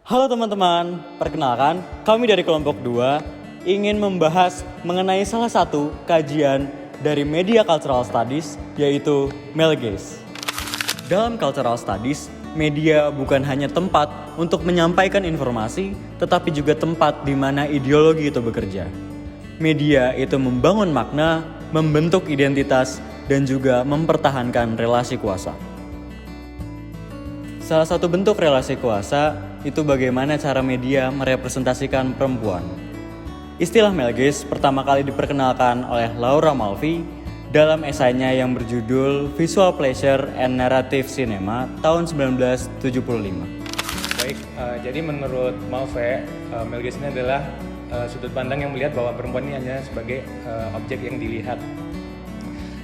Halo teman-teman, perkenalkan kami dari kelompok 2 ingin membahas mengenai salah satu kajian dari Media Cultural Studies yaitu male gaze. Dalam Cultural Studies, media bukan hanya tempat untuk menyampaikan informasi, tetapi juga tempat di mana ideologi itu bekerja. Media itu membangun makna, membentuk identitas, dan juga mempertahankan relasi kuasa. Salah satu bentuk relasi kuasa itu bagaimana cara media merepresentasikan perempuan. Istilah male gaze pertama kali diperkenalkan oleh Laura Mulvey dalam esainya yang berjudul Visual Pleasure and Narrative Cinema tahun 1975. Baik, jadi menurut Mulvey, male gaze ini adalah sudut pandang yang melihat bahwa perempuan ini hanya sebagai objek yang dilihat.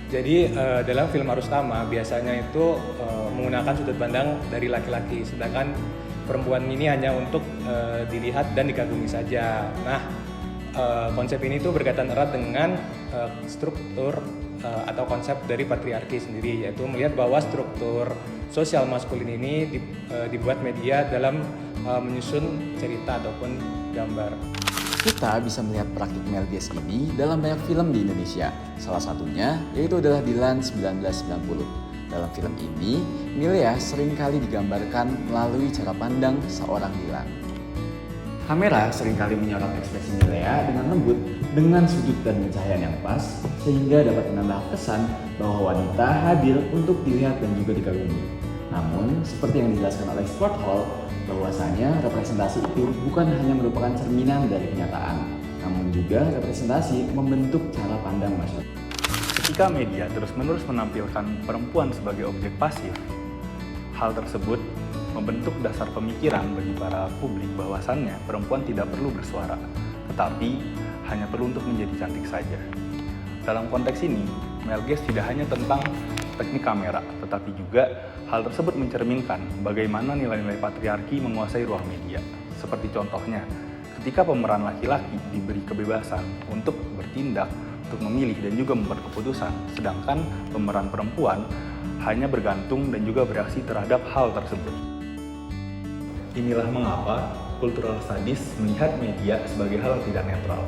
Jadi dalam film arus utama biasanya itu menggunakan sudut pandang dari laki-laki, sedangkan perempuan ini hanya untuk dilihat dan dikagumi saja. Nah, konsep ini tuh berkaitan erat dengan struktur atau konsep dari patriarki sendiri, yaitu melihat bahwa struktur sosial maskulin ini dibuat media dalam menyusun cerita ataupun gambar. Kita bisa melihat praktik male gaze ini dalam banyak film di Indonesia. Salah satunya yaitu adalah Dilan 1990. Dalam film ini, Milea seringkali digambarkan melalui cara pandang seorang Dilan. Kamera seringkali menyorot ekspresi Milea dengan lembut, dengan sudut dan pencahayaan yang pas, sehingga dapat menambah kesan bahwa wanita hadir untuk dilihat dan juga dikagumi. Namun, seperti yang dijelaskan oleh Stuart Hall, bahwasanya representasi itu bukan hanya merupakan cerminan dari kenyataan, namun juga representasi membentuk cara pandang masyarakat. Ketika media terus-menerus menampilkan perempuan sebagai objek pasif, hal tersebut membentuk dasar pemikiran bagi para publik bahwasannya perempuan tidak perlu bersuara, tetapi hanya perlu untuk menjadi cantik saja. Dalam konteks ini, male gaze tidak hanya tentang teknik kamera, tetapi juga hal tersebut mencerminkan bagaimana nilai-nilai patriarki menguasai ruang media. Seperti contohnya, ketika pemeran laki-laki diberi kebebasan untuk bertindak, untuk memilih dan juga membuat keputusan, sedangkan pemeran perempuan hanya bergantung dan juga bereaksi terhadap hal tersebut. Inilah mengapa Cultural Studies melihat media sebagai hal yang tidak netral.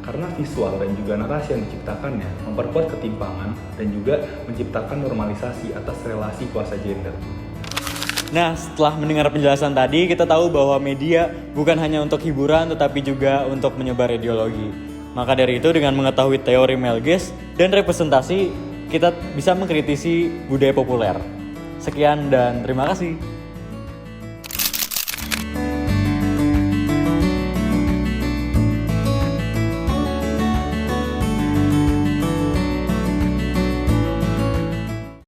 Karena visual dan juga narasi yang diciptakannya memperkuat ketimpangan dan juga menciptakan normalisasi atas relasi kuasa gender. Nah, setelah mendengar penjelasan tadi, kita tahu bahwa media bukan hanya untuk hiburan tetapi juga untuk menyebar ideologi. Maka dari itu, dengan mengetahui teori male gaze dan representasi, kita bisa mengkritisi budaya populer. Sekian dan terima kasih.